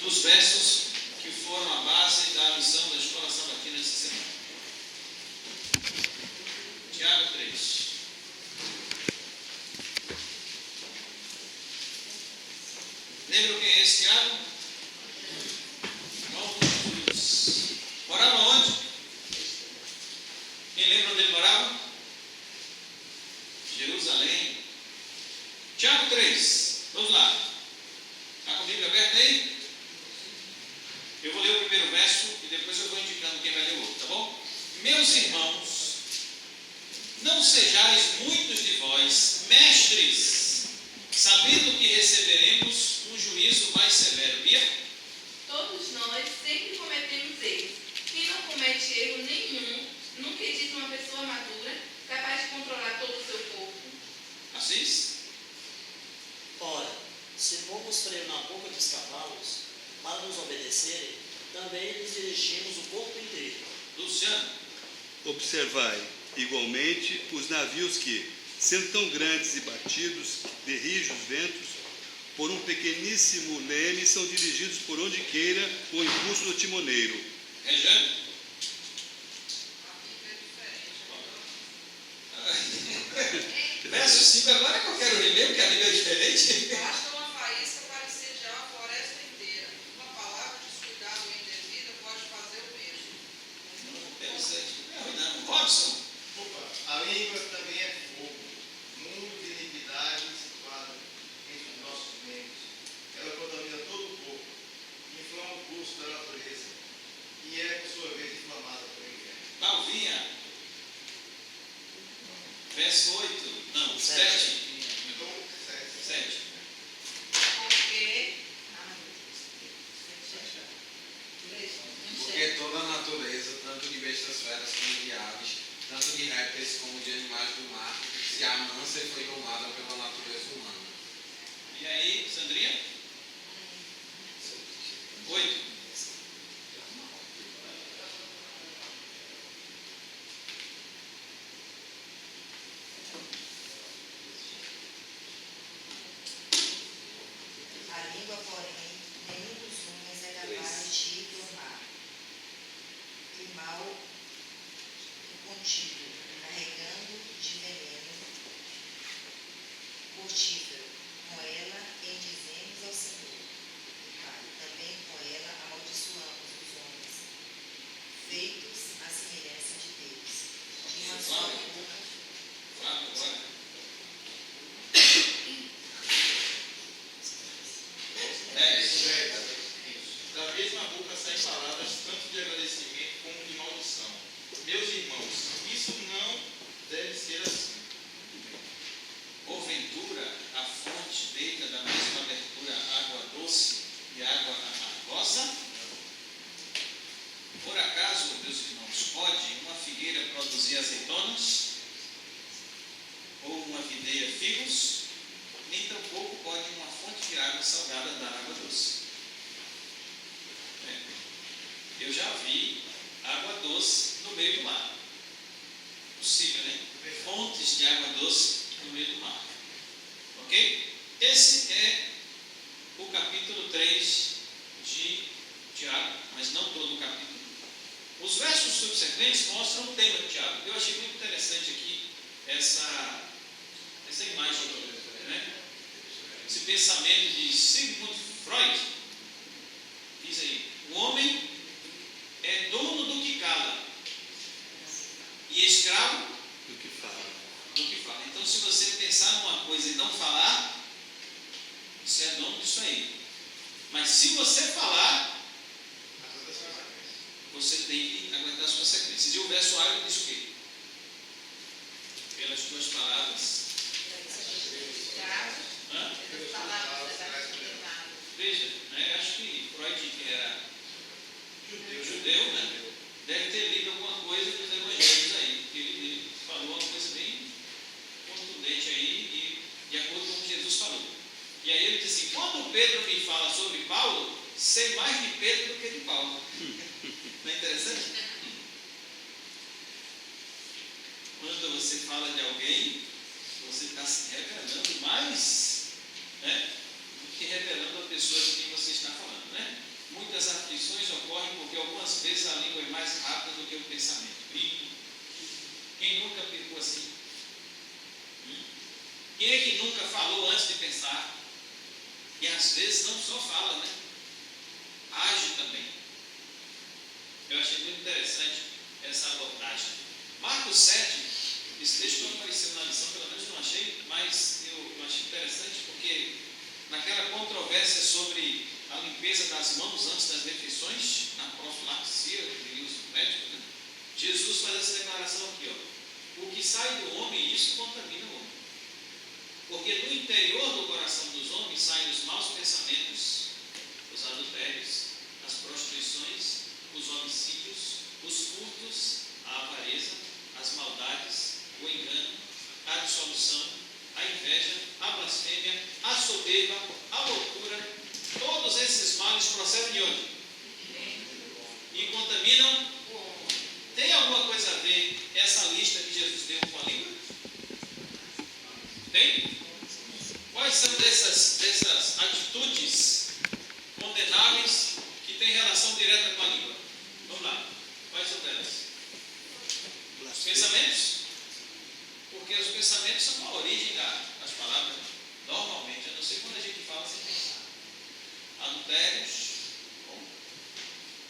dos versos que foram a base da lição da Escola Sabatina essa semana. Tiago 3. Lembram quem é esse Tiago? Irmão de Jesus. Morava onde? Quem lembra onde ele morava? Jerusalém. Tiago 3. Vamos lá. Está com a Bíblia aberta aí? Eu vou ler o primeiro verso e depois eu vou indicando quem vai ler o outro, tá bom? Meus irmãos, não sejais muitos de vós mestres, sabendo que receberemos um juízo mais severo. Bia? Todos nós sempre cometemos erros. Quem não comete erro nenhum, nunca existe uma pessoa madura, capaz de controlar todo o seu corpo. Assis? Ora, se pomos freio na boca dos cavalos, para nos obedecerem, também lhes dirigimos o corpo inteiro. Luciano? Observai, igualmente, os navios que, sendo tão grandes e batidos de rijos ventos, por um pequeníssimo leme, são dirigidos por onde queira com o impulso do timoneiro. Rejane? Verso 5 agora é que eu quero ler mesmo, que a Bíblia é diferente. Basta uma faísca para incendiar a floresta inteira. Uma palavra descuidada ou indevida pode fazer o mesmo. Interessante. Não, Robson? A língua também é fogo, mundo de iniquidade situado entre os nossos membros. Ela contamina todo o corpo, inflama o curso da natureza e é, por sua vez, inflamada pelo inferno. Malvinha? Verso 8. Não, 7. Então, 7. Porque toda a natureza, tanto de bestas feras como de aves, tanto de répteis como de animais do mar, se amansa e foi domada pela natureza humana. E aí, Sandrinha? 8. A língua, porém, nenhum dos homens é capaz de domar. E mal contido, carregando de veneno mortífero. Com ela bendizemos ao Senhor. Pai, também com ela amaldiçoamos os homens, feitos à semelhança de Deus. De uma só boca. Flávio, agora. 10. Da mesma boca saem palavras tanto de agradecimento como de maldição. Meus irmãos, isso não deve ser assim. Porventura, a fonte deita da mesma abertura água doce e água amargosa? Por acaso, meus irmãos, pode uma figueira produzir azeitonas? Ou uma videira figos? Nem tampouco pode uma fonte de água salgada dar água doce. Eu já vi água doce no meio do mar. Possível, né? Fontes de água doce no meio do mar. Ok? Esse é o capítulo 3 de Tiago, mas não todo o capítulo. Os versos subsequentes mostram o tema de Tiago. Eu achei muito interessante aqui essa imagem, né? Esse pensamento de Sigmund Freud. Diz aí, o homem é dono do que cala e escravo Do que fala. do que fala. Então, se você pensar numa coisa e não falar, você é dono disso aí. Mas se você falar, você tem que aguentar as consequências. E o verso árabe diz o quê? Pelas tuas palavras. Hã? Veja, né? Acho que Freud, que era judeu, né? Deve ter lido alguma coisa dos evangelhos aí, porque ele falou uma coisa bem contundente aí, e de acordo com o que Jesus falou. E aí ele diz assim: quando Pedro me fala sobre Paulo, sei mais de Pedro do que de Paulo. Não é interessante? Quando você fala de alguém, você está se revelando mais, né, do que revelando a pessoa de quem você está falando, né? lições ocorrem porque algumas vezes a língua é mais rápida do que o pensamento. Quem nunca ficou assim? Quem é que nunca falou antes de pensar? E às vezes não só fala, né? Age também. Eu achei muito interessante essa abordagem. Marcos 7, esse texto não apareceu na lição, pelo menos não achei, mas eu achei interessante porque naquela controvérsia sobre a limpeza das mãos antes das refeições, na profilaxia, diriam os médicos, né? Jesus faz essa declaração aqui, ó. O que sai do homem, isso contamina o homem. Porque do interior do coração dos homens saem os maus pensamentos, os adultérios, as prostituições, os homicídios, os furtos, a avareza, as maldades, o engano, a dissolução, a inveja, a blasfêmia, a soberba, a loucura. Todos esses males procedem de onde? E contaminam o homem. Tem alguma coisa a ver essa lista que Jesus deu com a língua? Tem? Quais são dessas atitudes condenáveis que têm relação direta com a língua? Vamos lá. Quais são delas? Os pensamentos? Porque os pensamentos são a origem das palavras, normalmente, a não ser quando a gente fala sem pensar. Adultérios. Bom,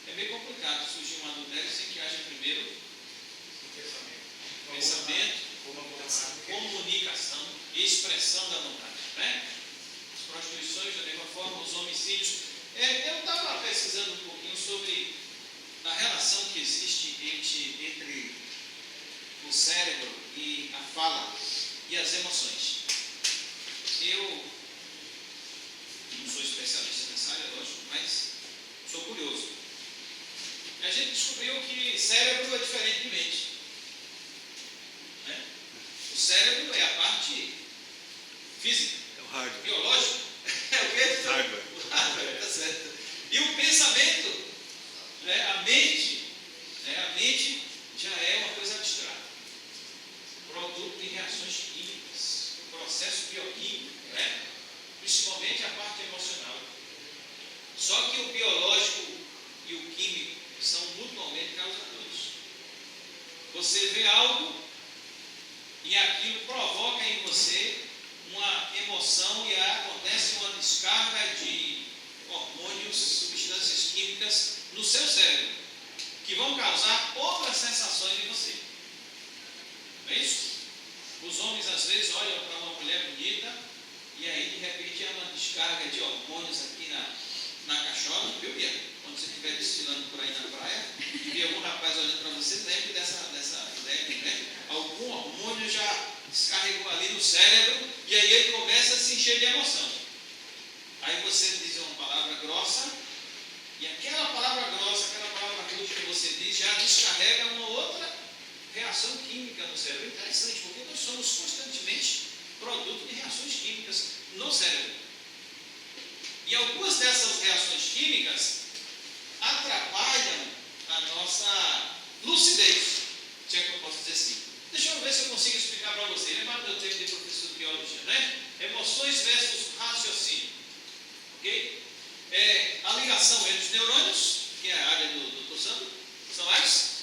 é meio complicado surgir um adultério sem que haja primeiro pensamento, comunicação e expressão da vontade. Né? As prostituições, da mesma forma, os homicídios. Eu estava pesquisando um pouquinho sobre a relação que existe entre o cérebro e a fala e as emoções. Eu não sou especialista nessa área, lógico, mas sou curioso. A gente descobriu que cérebro é diferente de mente. Né? O cérebro é a parte física, É o hardware. biológica. É o quê? Hardware. O hardware, tá certo. E o pensamento, né, a mente já é uma coisa abstrata, produto de reações químicas, processo bioquímico, né? Principalmente a parte emocional. Só que o biológico e o químico são mutuamente causadores. Você vê algo e aquilo provoca em você uma emoção e acontece uma descarga de hormônios, substâncias químicas no seu cérebro, que vão causar outras sensações em você. Não é isso? Os homens às vezes olham para uma mulher bonita e aí de repente há uma descarga de hormônios aqui na cachola, viu, Bia? Quando você estiver desfilando por aí na praia e vê algum rapaz olhando para você, lembre dessa ideia, né? Algum hormônio já descarregou ali no cérebro e aí ele começa a se encher de emoção. Aí você diz uma palavra grossa e aquela palavra grossa, aquela palavra rude que você diz já descarrega uma outra reação química no cérebro. Interessante, porque nós somos constantemente produto de reações químicas no cérebro. E algumas dessas reações químicas atrapalham a nossa lucidez, se é que eu posso dizer assim. Deixa eu ver se eu consigo explicar para você. Lembra do meu tempo de professor de biologia, né? Emoções versus raciocínio. Ok? A ligação entre os neurônios, que é a área do Sandro, são as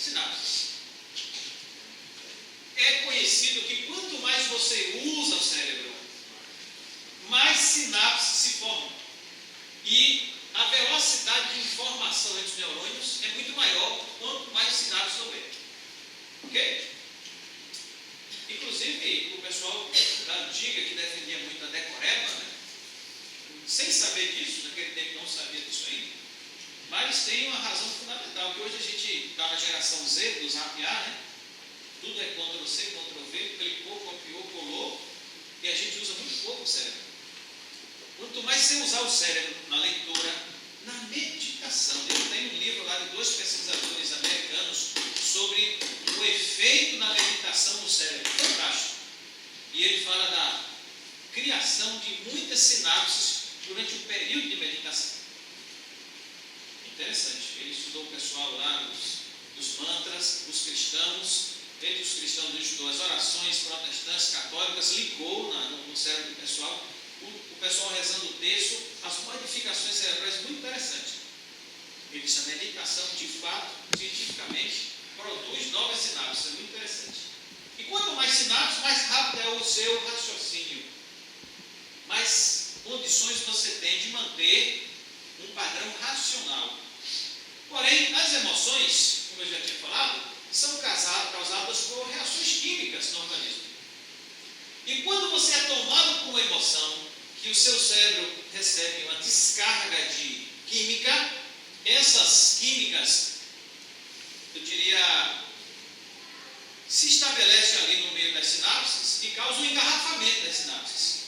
sinapses. É conhecido que quanto mais você usa o cérebro, mais sinapses se formam. E a velocidade de informação entre os neurônios é muito maior quanto mais sinapses houver. Ok? Inclusive, o pessoal da antiga, que defendia muito a decoreba, né? Sem saber disso, naquele tempo não sabia disso ainda, mas tem uma razão fundamental, que hoje a gente está na geração Z, do zapear, né? Tudo é Ctrl+C, Ctrl+V, clicou, copiou, colou, e a gente usa muito pouco o cérebro. Quanto mais você usar o cérebro na leitura, na meditação, eu tenho um livro lá de 2 pesquisadores americanos sobre o efeito da meditação no cérebro, fantástico. E ele fala da criação de muitas sinapses durante o período de meditação. Interessante. Ele estudou o pessoal lá dos mantras, os cristãos. Entre os cristãos ele estudou as orações protestantes, católicas, ligou no cérebro do pessoal. O pessoal rezando o texto, as modificações cerebrais muito interessantes. Ele diz: a medicação, de fato, cientificamente, produz novas sinapses. É muito interessante. E quanto mais sinapses, mais rápido é o seu raciocínio. Mais condições você tem de manter um padrão racional. Porém, as emoções, como eu já tinha falado, são causadas por reações químicas no organismo. E quando você é tomado por uma emoção, que o seu cérebro recebe uma descarga de química, essas químicas, eu diria, se estabelecem ali no meio das sinapses e causam um engarrafamento das sinapses.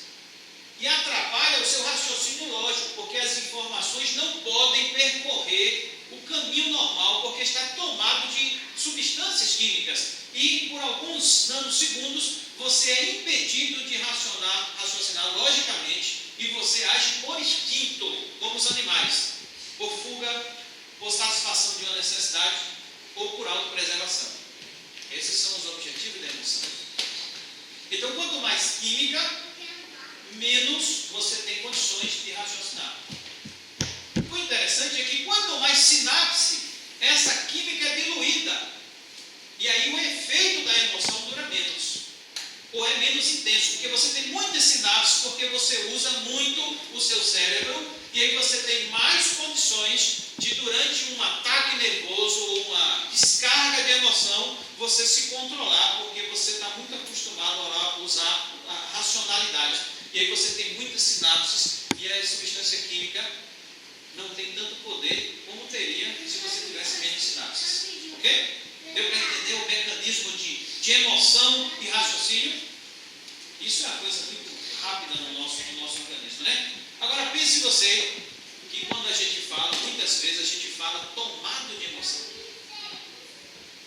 E atrapalha o seu raciocínio lógico, porque as informações não podem percorrer o caminho normal, porque está tomado de substâncias químicas. E por alguns nanosegundos você é impedido de raciocinar logicamente e você age por instinto, como os animais, por fuga, por satisfação de uma necessidade ou por autopreservação. Esses são os objetivos da emoção. Então, quanto mais química, menos você tem condições de raciocinar. O interessante é que quanto mais sinapse, essa química é diluída. E aí o efeito da emoção dura menos. Ou é menos intenso, porque você tem muitas sinapses, porque você usa muito o seu cérebro, e aí você tem mais condições de, durante um ataque nervoso ou uma descarga de emoção, você se controlar, porque você está muito acostumado a usar a racionalidade. E aí você tem muitas sinapses e a substância química não tem tanto poder como teria se você tivesse menos sinapses. Ok? Deu para entender o mecanismo de emoção e raciocínio? Isso é uma coisa muito rápida no nosso organismo, né? Agora pense você que quando a gente fala, muitas vezes a gente fala tomado de emoção.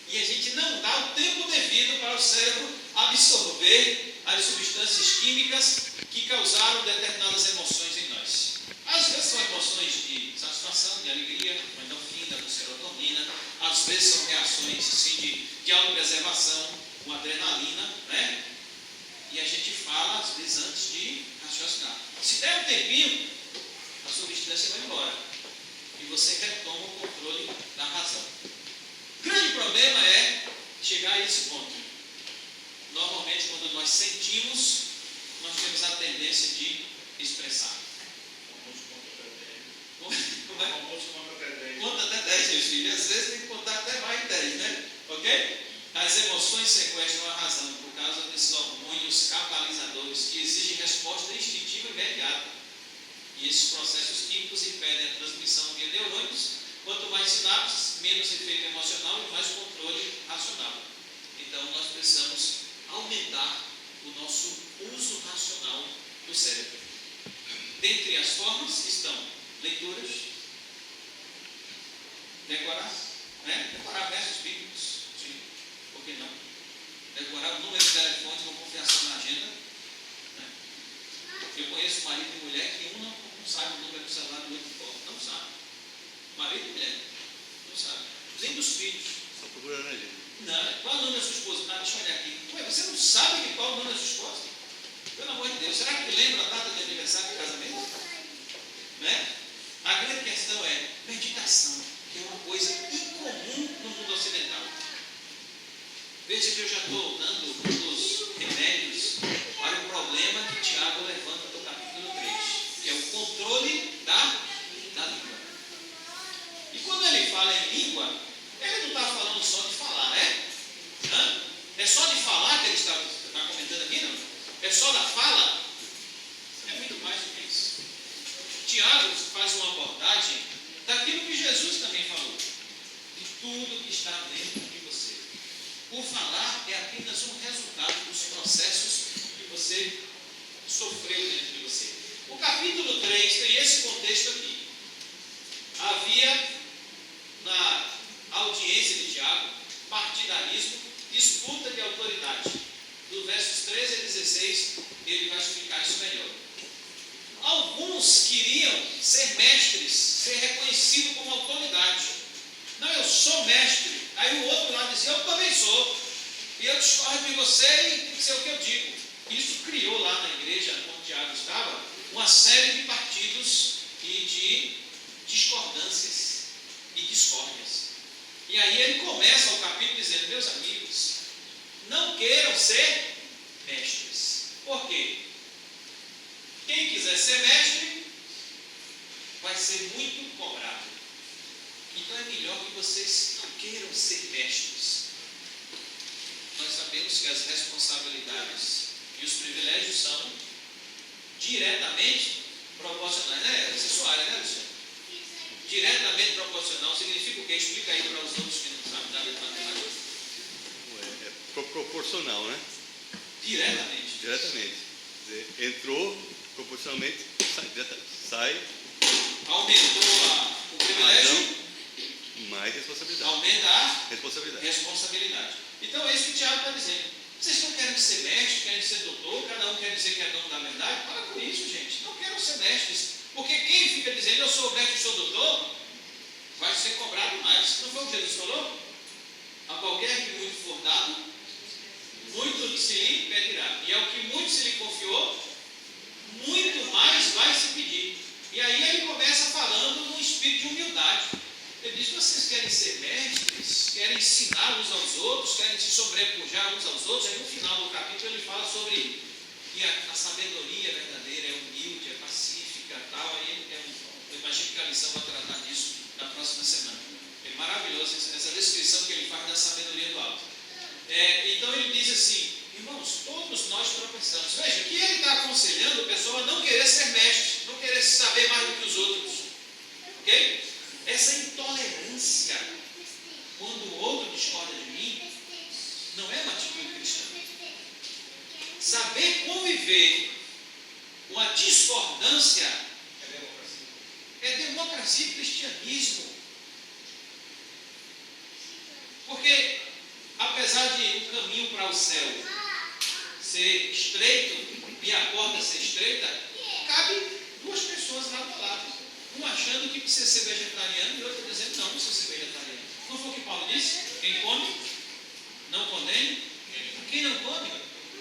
E a gente não dá o tempo devido para o cérebro absorver as substâncias químicas que causaram determinadas emoções em nós. Às vezes são emoções de satisfação, de alegria, uma endorfina, com serotonina. Às vezes são reações assim, de autopreservação, com adrenalina, né? E a gente fala, às vezes, antes de raciocinar. Se der um tempinho, a substância vai embora. E você retoma o controle da razão. O grande problema é chegar a esse ponto. Normalmente, quando nós sentimos, nós temos a tendência de expressar. Como é? Conta até 10, meus filhos. Às vezes tem que contar até mais de 10, né? Ok? As emoções sequestram a razão por causa desses hormônios catalisadores que exigem resposta instintiva imediata. E esses processos químicos impedem a transmissão via neurônios. Quanto mais sinapses, menos efeito emocional e mais controle racional. Então, nós precisamos aumentar o nosso uso racional do cérebro. Dentre as formas estão leituras, decorar, né? Decorar versos bíblicos, sim, por que não? Decorar o número de telefone com confiança na agenda. Né? Eu conheço marido e mulher que um não sabe o número do celular do outro, não sabe. Marido e mulher, não sabe. Nem dos filhos. Só procurando a agenda. Não, qual é o nome da sua esposa? Ah, deixa eu olhar aqui. Ué, você não sabe qual é o nome da sua esposa? Pelo amor de Deus, será que lembra a data de aniversário de casamento? Né? A grande questão é meditação, que é uma coisa incomum no mundo ocidental. Veja que eu já estou dando um dos remédios para o problema que Tiago levanta no capítulo 3, que é o controle da língua. E quando ele fala em língua, ele não está falando só de falar, né? É só de falar que ele está comentando aqui, não? É só da fala? É muito mais do que isso. Tiago faz uma abordagem daquilo que Jesus também falou, de tudo que está dentro de você. O falar é apenas um resultado dos processos que você sofreu dentro de você. O capítulo 3 tem esse contexto aqui. Havia na audiência de Tiago partidarismo, disputa de autoridade. Do versos 13 a 16, ele vai explicar isso melhor. Alguns queriam ser mestres, ser reconhecido como autoridade. Não, eu sou mestre. Aí o outro lá dizia, eu também sou. E eu discordo de você e tem que ser o que eu digo. Isso criou lá na igreja, onde Tiago estava, uma série de partidos e de discordâncias. E aí ele começa o capítulo dizendo: meus amigos, não queiram ser mestres. Por quê? Quem quiser ser mestre vai ser muito cobrado. Então é melhor que vocês não queiram ser mestres. Nós sabemos que as responsabilidades e os privilégios são diretamente proporcionais. Essa é sua área, né, Luciano? Diretamente proporcional significa o quê? Explica aí para os outros que não sabem nada de matemática. É proporcional, né? Diretamente. Diretamente. Quer dizer, entrou proporcionalmente, sai. Aumentou o privilégio, Razão, mais responsabilidade. aumenta a Responsabilidade. responsabilidade. Então é isso que o Tiago está dizendo. Vocês não querem ser mestres, querem ser doutor, cada um quer dizer que é dono da verdade. Para com isso, gente. Não quero ser mestres. Porque quem fica dizendo eu sou mestre, sou doutor, vai ser cobrado mais. Não foi o que Jesus falou? A qualquer que muito for dado, muito se lhe pedirá. E ao que muito se lhe confiou, muito mais vai se pedir. E aí ele começa falando num espírito de humildade. Ele diz: vocês querem ser mestres, querem ensinar uns aos outros, querem se sobrepujar uns aos outros. Aí no final do capítulo ele fala sobre que a sabedoria verdadeira é humilde, é pacífica, tal. Aí eu imagino que a lição vai tratar disso na próxima semana. É maravilhoso essa descrição que ele faz da sabedoria do alto. Então ele diz assim: irmãos, todos nós tropeçamos. Veja, que ele está aconselhando o pessoal a não querer ser mestre, não querer saber mais do que os outros. Ok? Essa intolerância, quando o outro discorda de mim, não é uma atitude cristã. Saber conviver com a discordância é democracia e cristianismo. Porque, apesar de o caminho para o céu ser estreito e a porta ser estreita, cabe duas pessoas lado a lado. Um achando que precisa ser vegetariano e outro dizendo não precisa ser vegetariano. Não foi o que Paulo disse? Quem come, não condene. Quem não come,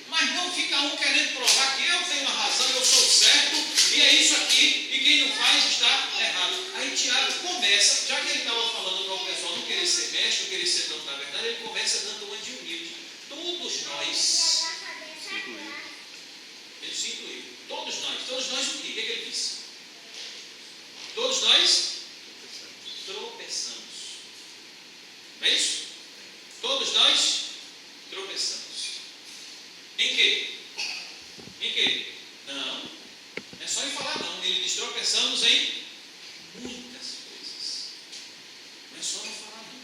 mas não fica um querendo provar que eu tenho a razão, eu sou certo, e é isso aqui, e quem não faz está errado. Aí Tiago começa, já que ele estava falando para o pessoal não querer ser mestre, não querer ser dono da verdade, ele começa dando uma de humilde. Todos nós, ele se incluiu, todos nós o quê? O que ele disse? Todos nós tropeçamos. Não é isso? Todos nós tropeçamos. Em quê? Em quê? Não. É só ele falar não. Ele diz: tropeçamos em muitas coisas. Não é só não falar não.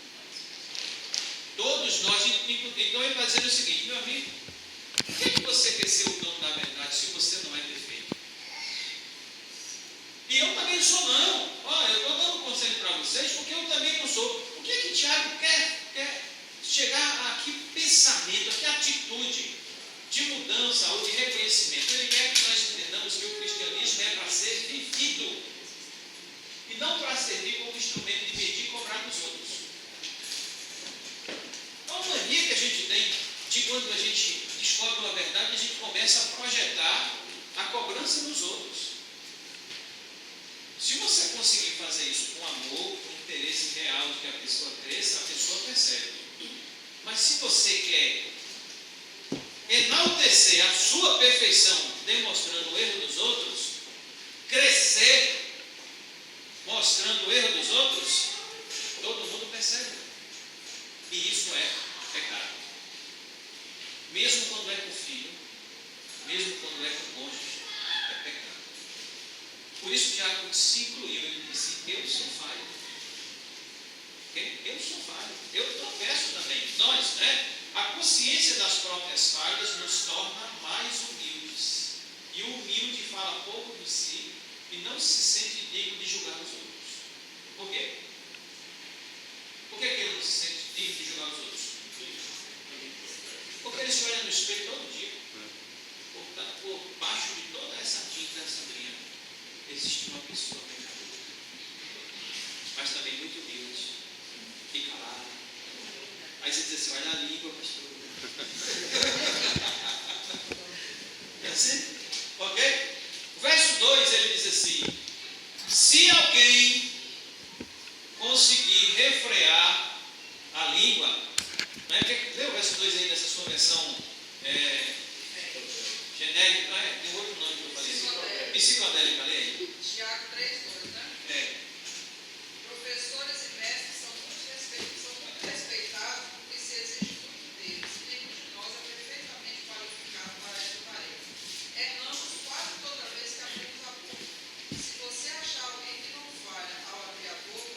Todos nós. Então ele está dizendo o seguinte: meu amigo, por que você quer ser o dono da verdade se você não é perfeito? E eu também não sou não. Olha, eu estou dando um conselho para vocês porque eu também não sou. O que é que Tiago quer chegar a que pensamento, a que atitude de mudança ou de reconhecimento? Ele quer que nós entendamos que o cristianismo é para ser vivido e não para servir como instrumento de medir e cobrar dos outros. É uma mania que a gente tem de quando a gente descobre uma verdade, a gente começa a projetar a cobrança nos outros. Se você conseguir fazer isso com amor, com interesse real de que a pessoa cresça, a pessoa percebe. Mas se você quer enaltecer a sua perfeição, demonstrando o erro dos outros, crescer mostrando o erro dos outros, todo mundo percebe. E isso é pecado. Mesmo quando é com o filho, mesmo quando é com o cônjuge, é pecado. Por isso Tiago se incluiu, ele disse: eu sou falho. Eu sou falho. Eu tropeço também. Nós, né? A consciência das próprias falhas nos torna mais humildes. E o humilde fala pouco de si e não se sente digno de julgar os outros. Por quê? Por que ele não se sente digno de julgar os outros? Porque ele se olha no espelho todo dia. Por baixo de toda essa tinta, essa brinha, existe uma pessoa pecadora, mas também muito humilde e calada. Aí você diz assim: olha a língua, pastor. É assim? Ok? Verso 2 ele diz assim: se alguém conseguir refrear língua, né? Lê o verso 2 aí dessa sua versão genérica, tem outro nome que eu falei assim. Psicodélica, lê aí. Tiago 3:2, né? Professores e mestres são muito respeitados porque se exige muito deles. Nenhum de nós é perfeitamente qualificado para essa tarefa. Erramos quase toda vez que abrimos a boca. Se você achar alguém que não falha ao abrir a boca,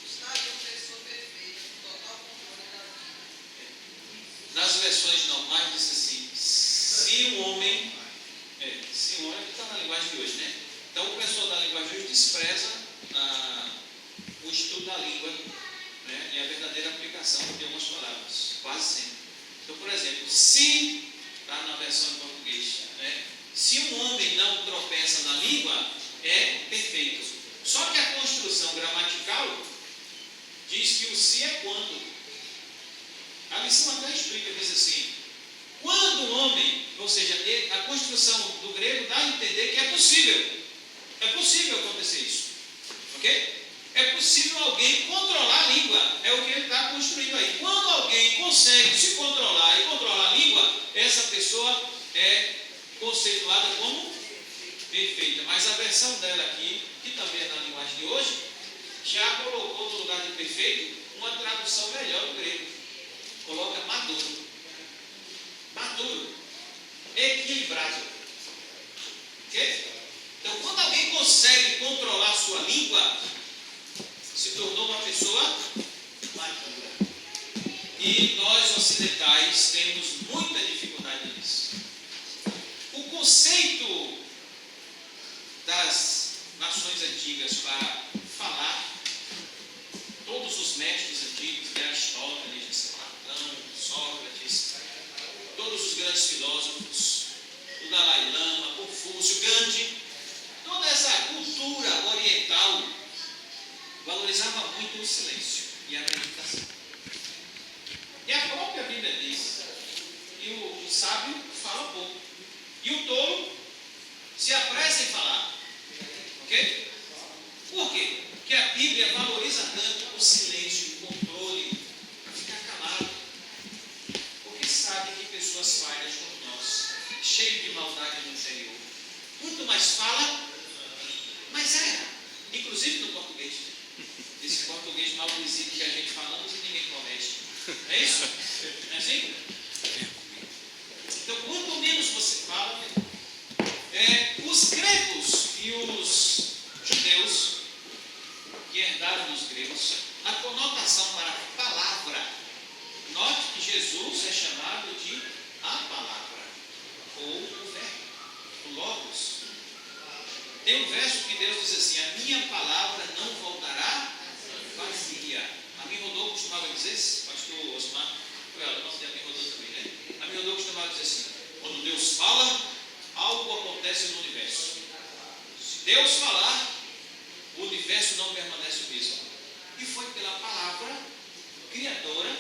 estaria uma pessoa perfeita, com total controle da vida. Nas versões normais diz assim, se o homem está na linguagem de hoje, né? Então o pessoal da linguagem de hoje despreza o estudo da língua, né? E a verdadeira aplicação de algumas palavras, quase sempre. Então, por exemplo, se, está na versão em português, né? Se um homem não tropeça na língua, é perfeito. Só que a construção gramatical diz que o se é quando. A lição até explica, diz assim, quando o homem, ou seja, a construção do grego dá a entender que é possível acontecer isso, ok? É possível alguém controlar a língua, é o que ele está construindo aí. Quando alguém consegue se controlar e controlar a língua, essa pessoa é conceituada como perfeita. Mas a versão dela aqui, que também é na linguagem de hoje, já colocou no lugar de perfeito uma tradução melhor do grego. Coloca maduro, equilibrado. Ok? Então, quando alguém consegue controlar a sua língua, se tornou uma pessoa madura. E nós ocidentais temos muita dificuldade nisso. O conceito das nações antigas para falar, todos os mestres antigos, de Aristóteles, Platão, Sócrates, todos os grandes filósofos, o Dalai Lama, Confúcio, Gandhi, toda essa cultura oriental valorizava muito o silêncio e a meditação. E a própria Bíblia diz, e o sábio fala pouco, e o tolo se apressa em falar. Ok? Por quê? Porque a Bíblia valoriza tanto o silêncio, o controle, para ficar calado. Porque sabe que pessoas falhas como nós, cheias de maldade no interior, muito mais fala, mas erra. Inclusive no português. Esse português mal dizido que a gente falamos e ninguém corrige. É isso? Não é assim? Então, quanto menos você fala, os gregos e os judeus que herdaram dos gregos, a conotação para a palavra, note que Jesus é chamado de a palavra, ou o verbo, o logos. Tem um verso que Deus diz assim, a minha palavra não voltará vazia. A mim Rodolfo costumava dizer, pastor Osmar, foi ela, nosso de a mim Rodolfo também, né? A mim Rodolfo costumava dizer assim, quando Deus fala, algo acontece no universo. Se Deus falar, o universo não permanece o mesmo. E foi pela palavra criadora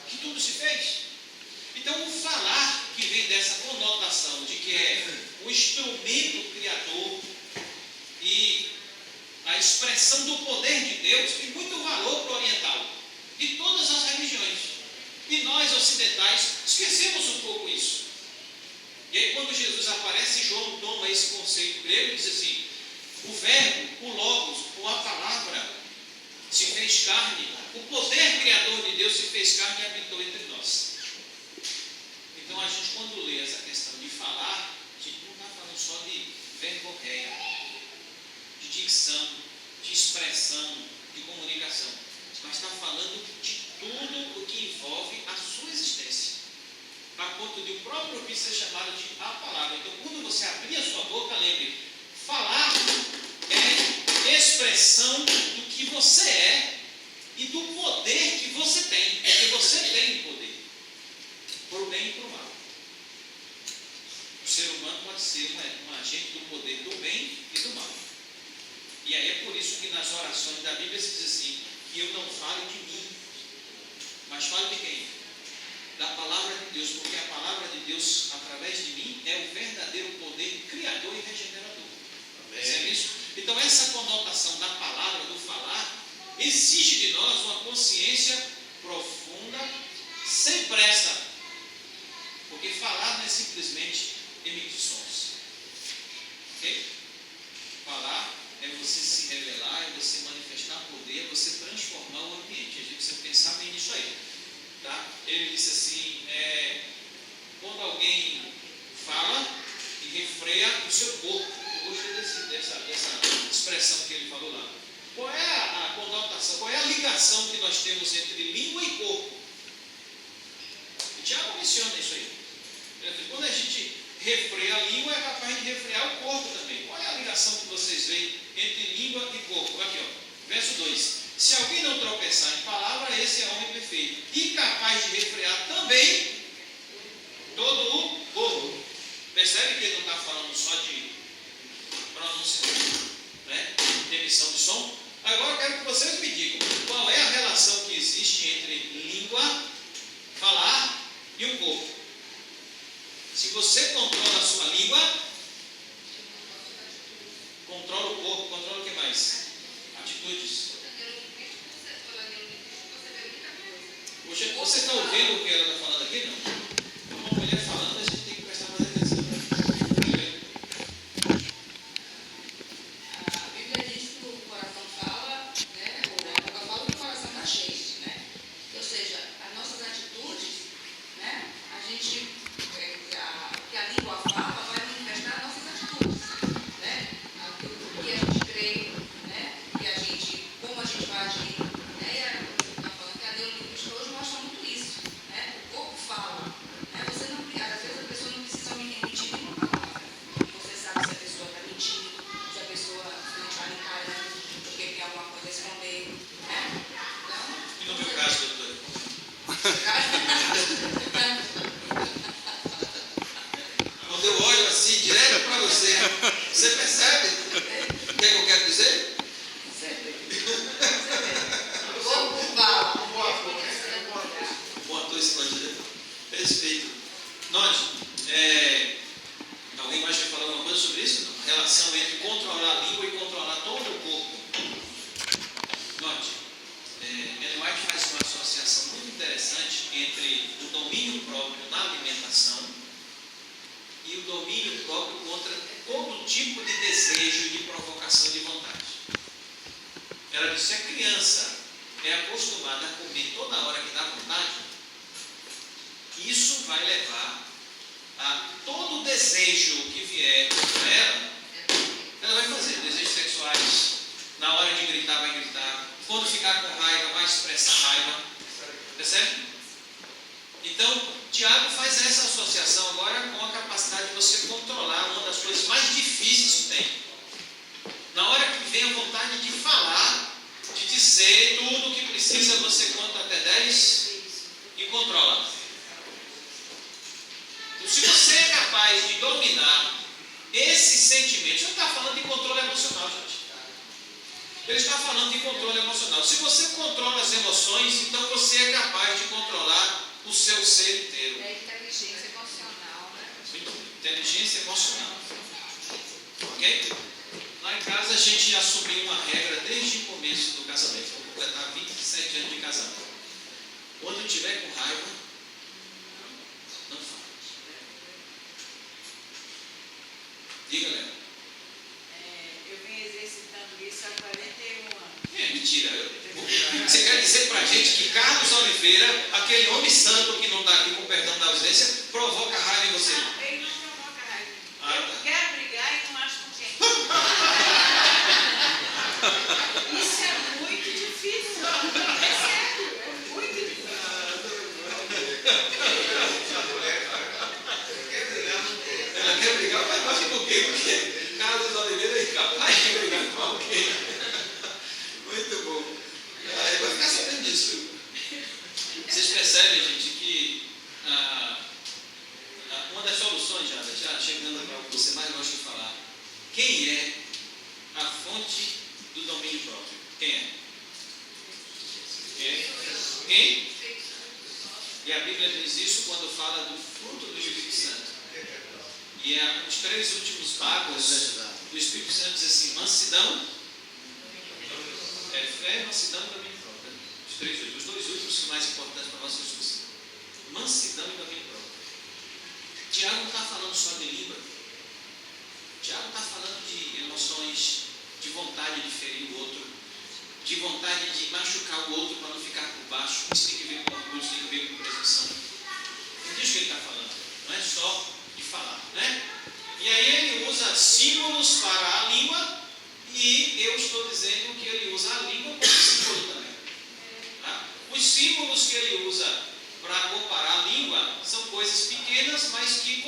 que tudo se fez. Então, o falar que vem dessa conotação de que é o instrumento criador e a expressão do poder de Deus tem muito valor para o oriental, de todas as religiões. E nós, ocidentais, esquecemos um pouco isso. E aí, quando Jesus aparece, João toma esse conceito grego e diz assim, o verbo, o logos, ou a palavra, se fez carne, o poder criador de Deus se fez carne e habitou entre nós. Então, a gente, quando lê essa questão de falar, a gente não está falando só de verborreia, de dicção, de expressão, de comunicação, mas está falando de tudo o que envolve a sua existência, a ponto de o próprio ofício ser chamado de a palavra. Então, quando você abrir a sua boca, lembre, falar é expressão do que você é e do poder que você tem, porque você tem poder, por bem e por mal. O ser humano pode ser um agente do poder do bem e do mal. E aí é por isso que nas orações da Bíblia se diz assim, que eu não falo de mim, mas falo de quem? Da palavra de Deus, porque a palavra de Deus, através de mim, é o verdadeiro poder criador e regenerador. Percebe isso? Então essa conotação da palavra, do falar, exige de nós uma consciência profunda próprio lá. Qual é a conotação, qual é a ligação que nós temos entre língua e corpo? O Tiago menciona isso aí. Quando a gente refreia a língua, é capaz de refrear o corpo também. Qual é a ligação que vocês veem entre língua e corpo? Aqui, ó, verso 2. Se alguém não tropeçar em palavra, esse é homem perfeito, e capaz de refrear também todo o corpo. Percebe que ele não está falando só de pronúncia, né? De emissão de som? Agora eu quero que vocês me digam qual é a relação que existe entre língua, falar e o corpo. Se você controla a sua língua, controla o corpo, controla o que mais? Atitudes. Poxa, você está ouvindo o que ela está falando aqui? Não? Uma mulher falando, a gente tem que prestar mais atenção. A Bíblia diz que o coração fala, né? Ou a boca fala, o coração está cheio, né? Ou seja, as nossas atitudes, né? A gente, o que a língua fala vai manifestar as nossas atitudes, né? O que a gente crê, né? Como a gente vai agir, né? Está falando que a neurolinguística hoje mostra muito isso, né? O corpo fala, né? Às vezes a pessoa não precisa emitir nenhuma palavra. Você sabe se a pessoa está mentindo, se a pessoa não está encarando porque tem alguma coisa a esconder, né? Então, E no meu caso, doutor? Quando eu olho assim, direto para você, você percebe o que eu quero dizer? o corpo fala. Bom ator escondido. Perfeito. Note, alguém mais vai falar alguma coisa sobre isso? Não. A relação entre controlar a língua e controlar todo o corpo. Note, Ellen White faz uma associação muito interessante entre o domínio próprio na alimentação e o domínio próprio contra todo tipo de desejo e de provocação de vontade. Ela diz: se a criança é acostumada a comer toda hora que dá vontade, isso vai levar a todo desejo que vier para ela vai fazer. Desejos sexuais, na hora de gritar, vai gritar. Quando ficar com raiva, vai expressar raiva. Percebe? Então, Tiago faz essa associação agora com a capacidade de você controlar uma das coisas mais difíceis que tem. Na hora que vem a vontade de falar, de dizer tudo o que precisa, você conta até 10 e controla. Então, se você é capaz de dominar esse sentimento, você não está falando de controle emocional, gente. Ele está falando de controle emocional. Se você controla as emoções, então você é capaz de controlar o seu ser inteiro. É inteligência emocional, né? Inteligência emocional. Ok? Lá em casa a gente assumiu uma regra desde o começo do casamento. Vou completar 27 anos de casado. Quando eu estiver com raiva, não fala. Diga, Léo. Eu venho exercitando isso há 41 anos. É mentira. Você quer dizer pra gente que Carlos Oliveira, aquele homem santo que não está aqui com perdão da ausência, provoca raiva em você? Não, ele não provoca raiva. Ah, Ele tá. quer brigar e não acha com quem. Isso é muito difícil. É sério, é muito difícil. Ela quer brigar, mas gosta com quem? Porque Carlos Oliveira é incapaz de brigar com alguém. Muito bom. Eu vou ficar sabendo disso. Vocês percebem, gente, que uma das soluções, já chegando para o que você mais gosta de falar, quem é a fonte do domínio próprio? Quem é? Quem? E a Bíblia diz isso quando fala do fruto do Espírito Santo. E os 3 últimos parágrafos do Espírito Santo diz assim: mansidão, fé, mansidão e domínio próprio. Os 2 últimos são mais importantes para a nossa discussão. Mansidão e domínio próprio. Tiago não está falando só de língua. Tiago está falando de emoções, de vontade de ferir o outro, de vontade de machucar o outro para não ficar por baixo. Isso tem que ver com orgulho, isso tem que ver com presunção. É disso que ele está falando. Não é só de falar, né? E aí ele usa símbolos para a língua, e eu estou dizendo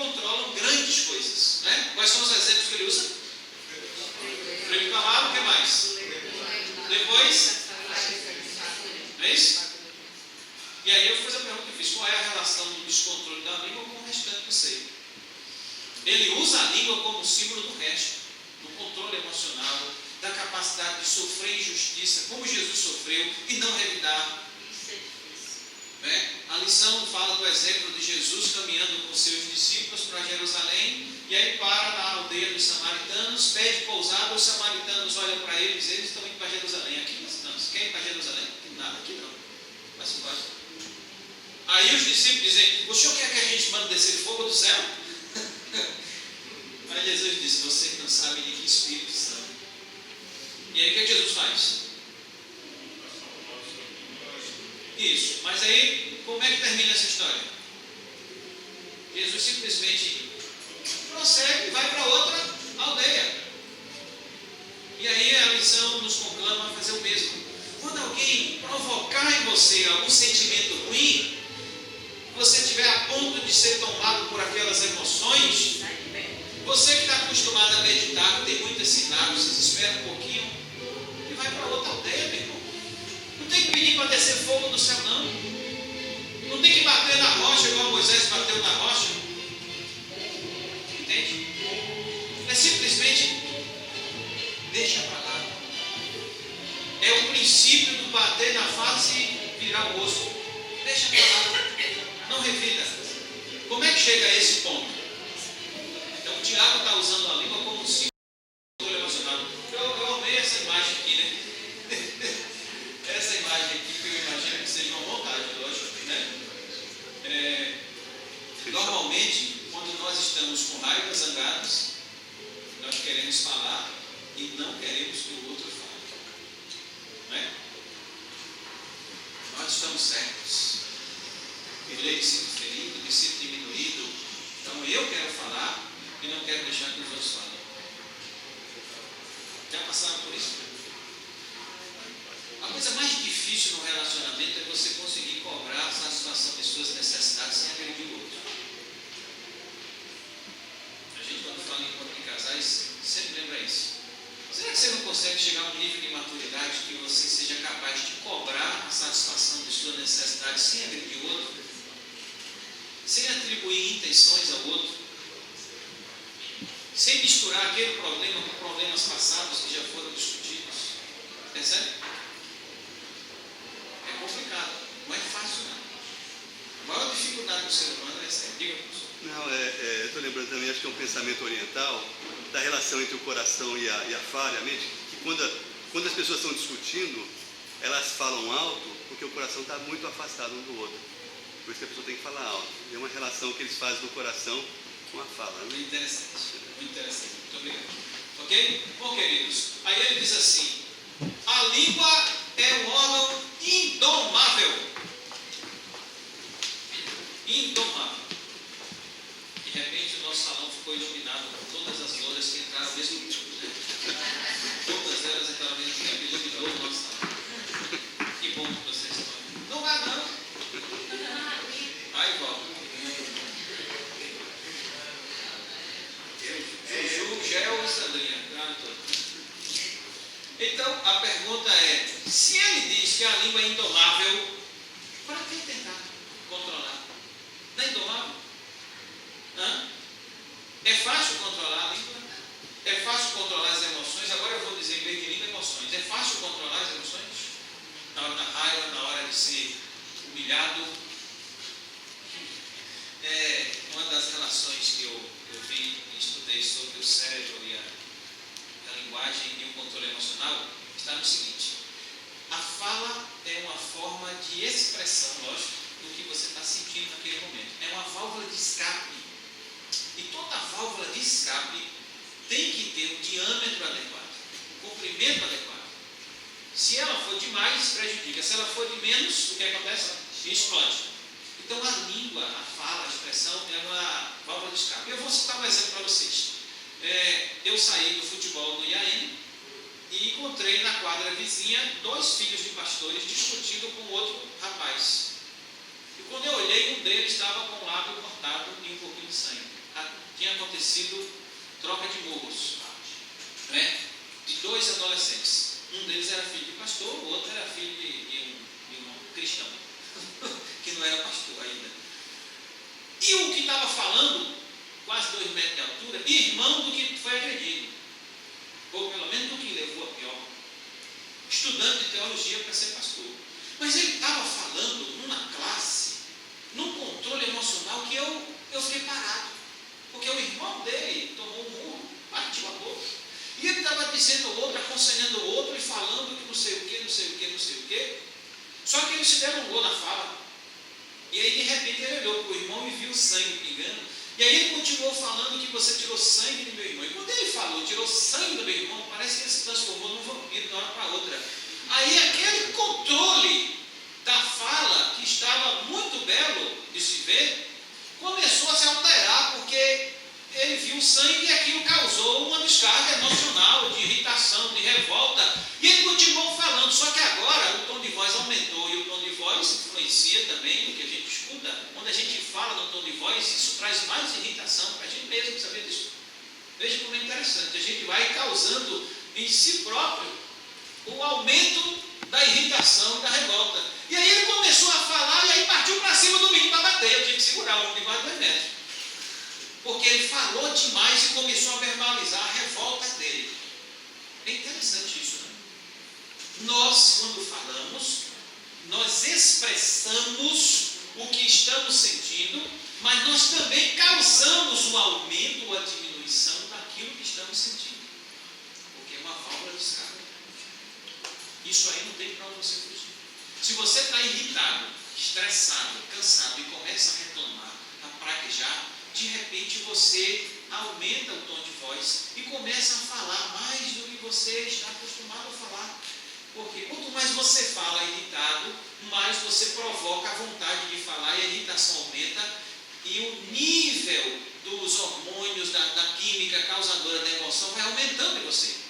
controlam grandes coisas. Né? Quais são os exemplos que ele usa? Freio de cavalo, o que mais? Depois, é isso? E aí eu fiz a pergunta que eu fiz: qual é a relação do descontrole da língua com o restante do ser? Ele usa a língua como símbolo do resto, do controle emocional, da capacidade de sofrer injustiça, como Jesus sofreu, e não revidar. Né? A lição fala do exemplo de Jesus caminhando com seus discípulos para Jerusalém, e aí para na aldeia dos samaritanos, pede pousada, os samaritanos olham para eles, eles estão indo para Jerusalém. Aqui nós estamos. Quer ir para Jerusalém? Nada, aqui não. Mas pode. Aí os discípulos dizem: o senhor quer que a gente mande descer fogo do céu? Aí Jesus disse: vocês não sabem de que espírito são. E aí o que Jesus faz? Isso. Mas aí, como é que termina essa história? Jesus simplesmente prossegue e vai para outra aldeia. E aí a lição nos conclama a fazer o mesmo. Quando alguém provocar em você algum sentimento ruim, você estiver a ponto de ser tomado por aquelas emoções, você que está acostumado a meditar, que tem muitas sinapses, espera um pouquinho e vai para outra aldeia, meu irmão. Não tem que pedir para descer fogo do céu, não. Não tem que bater na rocha igual Moisés bateu na rocha. Entende? É simplesmente deixa para lá. É o princípio do bater na face e virar o rosto. Deixa para lá. Não revida. Como é que chega a esse ponto? Então o Tiago está usando a língua como um símbolo emocional. Eu amei essa imagem aqui, né? Essa imagem aqui, que eu imagino que seja uma montagem, lógico, né? Normalmente, quando nós estamos com raiva, zangados, nós queremos falar e não queremos que o outro fale. Não é? Nós estamos certos. Eu me sinto ferido, me sinto diminuído. Então eu quero falar e não quero deixar que os outros falem. Já passaram por isso? A coisa mais difícil no relacionamento é você conseguir cobrar a satisfação de suas necessidades sem agredir o outro. A gente, quando fala em encontro de casais, sempre lembra isso. Será que você não consegue chegar a um nível de maturidade que você seja capaz de cobrar a satisfação de suas necessidades sem agredir o outro? Sem atribuir intenções ao outro? Sem misturar aquele problema com problemas passados que já foram discutidos? Percebe? É complicado, não é fácil não. A maior dificuldade do ser humano é essa. Diga, professor. Não, eu estou lembrando também, acho que é um pensamento oriental, da relação entre o coração e a fala, a mente, que quando as pessoas estão discutindo, elas falam alto porque o coração está muito afastado um do outro. Por isso que a pessoa tem que falar alto. É uma relação que eles fazem do coração com a fala. Né? Muito interessante, muito interessante. Muito obrigado. Ok? Bom, queridos, aí ele diz assim: a língua é um órgão indomável. Indomável. De repente o nosso salão ficou iluminado com todas as louras que entraram ao mesmo tempo. Né? Todas elas entraram ao mesmo tempo e iluminou o nosso salão. Que bom que vocês estão. Não vai não. Vai e volta. Juju, Gel e Sandrinha. Então a pergunta é: se ele diz que a língua é indomável, para que tentar controlar? Não é indomável? Hã? É fácil controlar a língua? É fácil controlar as emoções? Agora eu vou dizer bem que língua emoções. É fácil controlar as emoções? Na hora da raiva, na hora de ser humilhado? Uma das relações que eu vi e estudei sobre o cérebro e a linguagem e o controle emocional está no seguinte: a fala é uma forma de expressão, lógico, do que você está sentindo naquele momento. É uma válvula de escape. E toda válvula de escape tem que ter um diâmetro adequado, um comprimento adequado. Se ela for demais, prejudica. Se ela for de menos, o que acontece? Explode. Então a língua, a fala, a expressão é uma válvula de escape. Eu vou citar um exemplo para vocês. Eu saí do futebol no IAM e encontrei na quadra vizinha 2 filhos de pastores discutindo com outro rapaz. E quando eu olhei, um deles estava com o lábio cortado e um pouquinho de sangue. A tinha acontecido troca de morros, né? De 2 adolescentes. Um deles era filho de pastor, o outro era filho de um cristão, que não era pastor ainda. E o que estava falando, quase 2 metros de altura, irmão do que foi agredido, ou pelo menos do que levou a pior, estudante de teologia para ser pastor. Mas ele estava falando numa classe, num controle emocional que eu fiquei parado, porque o irmão dele tomou um murro, partiu a boca, e ele estava dizendo ao outro, aconselhando o outro e falando que não sei o que, não sei o que, não sei o que. Só que ele se delongou na fala. E aí de repente ele olhou para o irmão e viu o sangue pingando. E aí ele continuou falando que você tirou sangue do meu irmão. E quando ele falou, tirou sangue do meu irmão, parece que ele se transformou num vampiro de uma hora para outra. Aí aquele controle da fala, que estava muito belo de se ver, começou a se alterar, porque ele viu o sangue e aquilo causou uma descarga emocional, de irritação, de revolta. E ele continuou falando, só que agora o tom de voz aumentou, e o tom de voz influencia também no que a gente escuta. Quando a gente fala no tom de voz, isso traz mais irritação para a gente mesmo, sabia disso? Veja como é interessante, a gente vai causando em si próprio o aumento da irritação e da revolta. E aí ele começou a falar, e aí partiu para cima do menino para bater. Eu tinha que segurar o homem de quase 2 metros. Porque ele falou demais e começou a verbalizar a revolta dele. É interessante isso, né? Nós, quando falamos, nós expressamos o que estamos sentindo, mas nós também causamos um aumento ou a diminuição daquilo que estamos sentindo. Porque é uma válvula de escape. Isso aí não tem para onde você fugir. Se você está irritado, estressado, cansado e começa a reclamar, a praguejar, de repente você aumenta o tom de voz e começa a falar mais do que você está acostumado a falar. Porque quanto mais você fala irritado, mais você provoca a vontade de falar e a irritação aumenta e o nível dos hormônios, da química causadora da emoção vai aumentando em você.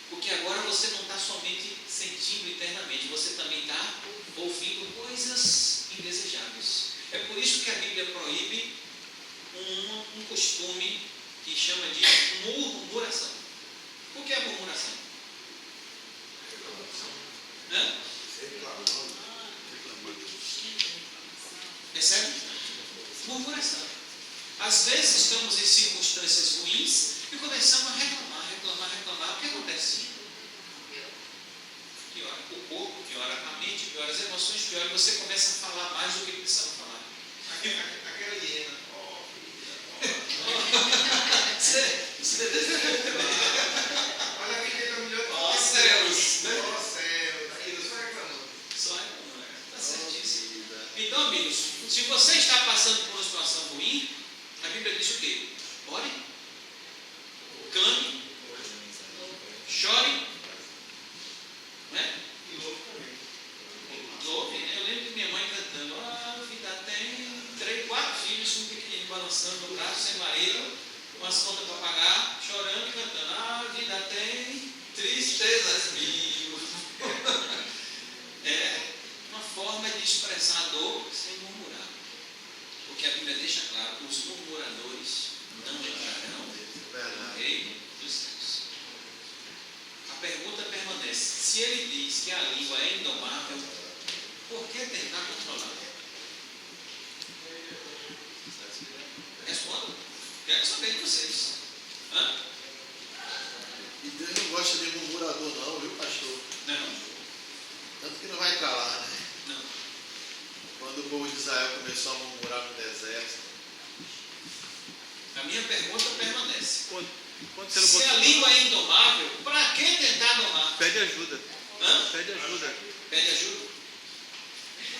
Porque agora você não está somente sentindo internamente, você também está ouvindo coisas indesejáveis. É por isso que a Bíblia proíbe um costume que chama de murmuração. O que é murmuração? Hã? Percebe? Murmuração. Às vezes estamos em circunstâncias ruins e começamos a reclamar. O que acontece? Piora o corpo, piora a mente, piora as emoções, piora e você começa a falar mais do que precisava falar. Aquela hiena. Olha aqui que ele é melhor. Ó céus! Ó céus! Aquilo só reclamando. Só reclamando, está certíssimo. Então, amigos, se você está passando por uma situação ruim, a Bíblia diz o quê? Ore, clame, chore, né? E louco também. Louve, né? Eu lembro de minha mãe cantando, a vida tem 3, 4 filhos, um pequenininho balançando no braço, sem marido, umas contas para pagar, chorando e cantando, a vida tem tristezas mil. É uma forma de expressar a dor sem murmurar. Porque a Bíblia deixa claro, os murmuradores não entrarão no reino dos céus. A pergunta permanece, se ele diz que a língua é indomável, por que tentar controlar? Respondo. Quero saber de vocês. Hã? E Deus não gosta de murmurador não, viu, pastor? Não? Tanto que não vai calar, né? Não. Quando o povo de Israel começou a murmurar no deserto. A minha pergunta permanece. Quando você não Se a consegue, língua é indomável, para que tentar domar? pede ajuda. Hã? Pede ajuda. Pede ajuda?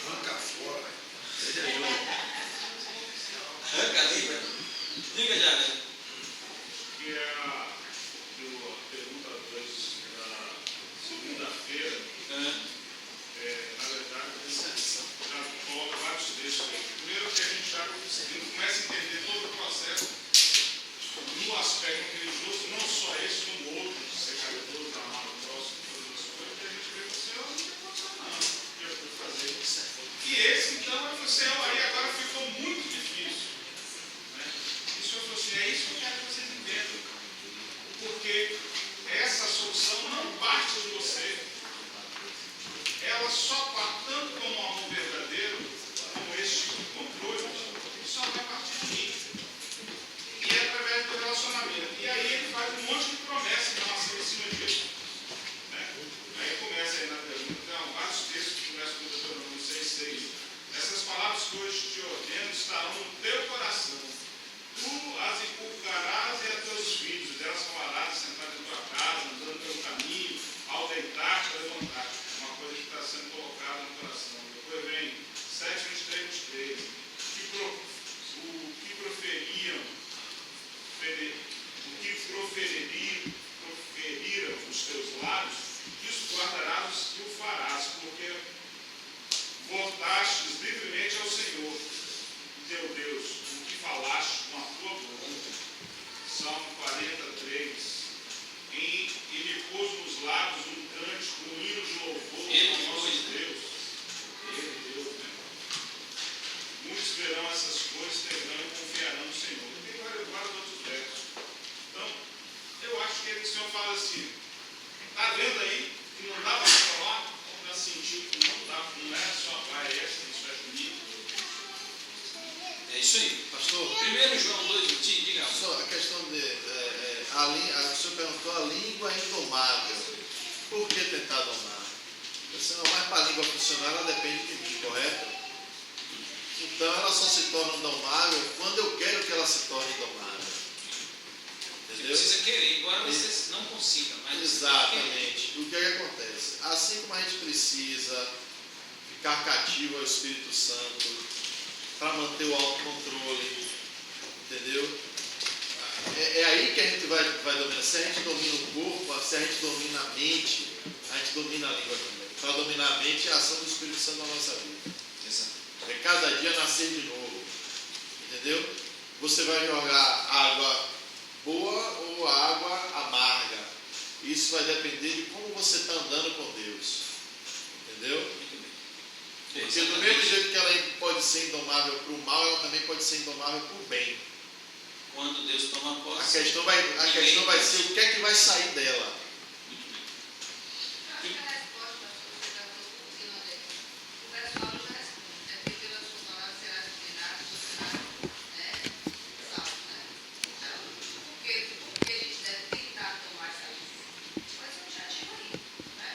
Arranca fora. Pede ajuda. Arranca a língua. Diga já, né? Que é a pergunta 2 da segunda-feira, na verdade, já coloca vários textos aí. Primeiro que a gente já começa a entender todo o processo no aspecto religioso, não só esse, como outros, ser caridoso, amar o próximo, todas as coisas, que a gente vê você, eu não tem condição não, o que eu fui fazer. E esse, então, aí agora ficou muito difícil. Né? Isso eu falei assim, é é fantástico, é uma coisa que está sendo colocada no coração. Depois vem 7:23, o que proferiram os teus lábios, isso guardarás e o farás, porque votastes livremente ao Senhor, teu Deus, o que falaste com a tua boca. Salmo 43. E lhe pôs nos lábios um cântico, um hino de louvor ao nosso Deus. Ele, Deus, né? Muitos verão essas coisas, terão e confiarão no Senhor. E tem vários outros versos. Então, eu acho que o Senhor fala assim, está vendo aí que não dá para falar, ou para sentir que não dá, não é só vai essa, isso é bonito. É isso aí. Pastor, 1 João 2, diga. só a questão de, o senhor perguntou a língua indomável. Por que tentar domar? Mas para a língua funcionar, ela depende de mim, correto? Então ela só se torna indomável quando eu quero que ela se torne indomável. Você Entendeu? precisa querer, embora você não consiga. Mas Exatamente. O que é que acontece? Assim como a gente precisa ficar cativo ao Espírito Santo para manter o autocontrole, entendeu? É aí que a gente vai dominar. Se a gente domina o corpo, se a gente domina a mente, a gente domina a língua também. Para dominar a mente é a ação do Espírito Santo na nossa vida. Exato. É cada dia nascer de novo. Entendeu? Você vai jogar água boa ou água amarga. Isso vai depender de como você está andando com Deus. Entendeu? Porque do mesmo jeito que ela pode ser indomável para o mal, ela também pode ser indomável para o bem. Quando Deus toma posse. A questão vai ser o que é que vai sair dela. Eu acho que a resposta da sua pergunta, o pessoal não responde. É porque pelas suas palavras será disciplinado, salvo, né? Então, por que a gente deve tentar tomar essa lista? Pode ser um objetivo aí, né?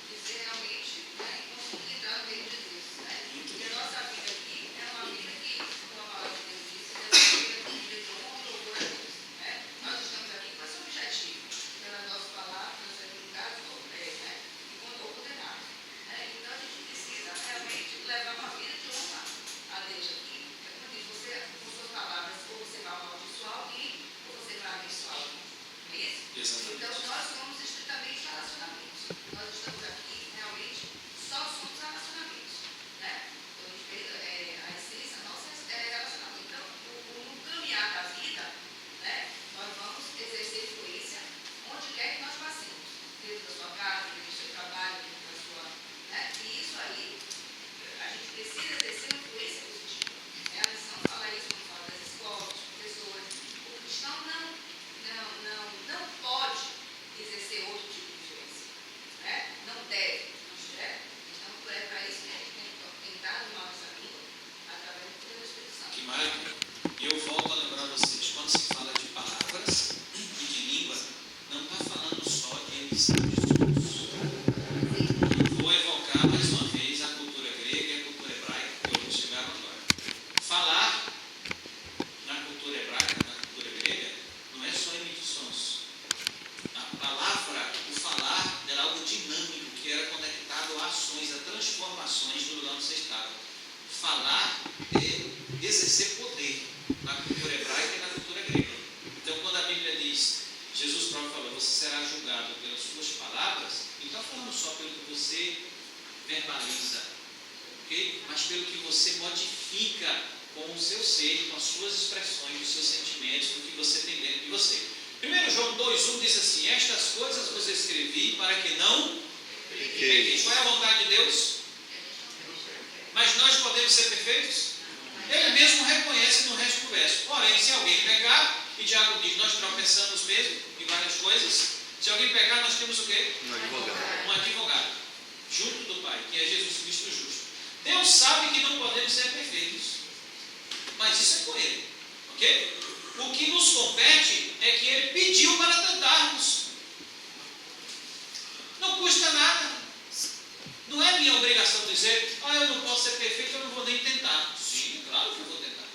De ser realmente, né, conseguir entrar no reino de Deus, né? Porque a nossa vida aqui é uma vida que, como a palavra de Deus diz, é uma vida que vive de honra e louvor a Deus, né? Nós estamos aqui com esse objetivo, pelas nossas palavras, nos certificados, né? Ou condenado, né? Então a gente precisa realmente levar uma vida de honra a Deus aqui. É como diz, você, com suas palavras, ou você vai amaldiçoar alguém, ou você vai abençoar alguém. Não é isso? Exatamente. Então nós somos estritamente relacionamentos. Nós estamos aqui, realmente, só somos relacionamentos, né? Então a gente fez a essência nossa é relacionamento. Então, no caminhar da vida, né? Nós vamos exercer influência onde quer que nós passemos. Dentro da sua casa, dentro do seu trabalho, dentro da sua... Né? E isso aí, a gente precisa exercer uma influência positiva. A lição fala isso quando fala das escolas, dos professores. O cristão não pode exercer outro tipo de influência. Né? Não deve. Então, é para isso que a gente tem que tentar domar nossa língua através do poder do Espírito Santo. Que maravilha. E eu volto a lembrar vocês, quando se fala de palavras e de língua, não está falando só de emissão de discurso. Eu vou evocar mais uma vez a cultura grega e a cultura hebraica, que eu vou chegar agora. Falar na cultura hebraica, na cultura grega, não é só emitir sons. A palavra, o falar, era algo dinâmico, que era conectado a ações, a transformações do lugar onde você estava. Falar é exercer poder na cultura hebraica e na cultura grega. Então, quando a Bíblia diz, Jesus próprio falou, você será julgado pelas suas palavras, não está falando só pelo que você verbaliza, ok? Mas pelo que você modifica com o seu ser, com as suas expressões, os seus sentimentos, com o que você tem dentro de você. 1 João 2,1 diz assim, estas coisas vos escrevi para que não pequeis. Qual é a vontade de Deus? Mas nós podemos ser perfeitos? Ele mesmo reconhece no resto do verso. Porém, se alguém pecar, e Tiago diz, nós tropeçamos mesmo em várias coisas. Se alguém pecar, nós temos o quê? Um advogado. Junto do Pai, que é Jesus Cristo justo. Deus sabe que não podemos ser perfeitos. Mas isso é com Ele. Ok? O que nos compete é que Ele pediu para tentarmos. Não custa nada. Não é minha obrigação dizer, eu não posso ser perfeito, eu não vou nem tentar. Sim, claro que eu vou tentar.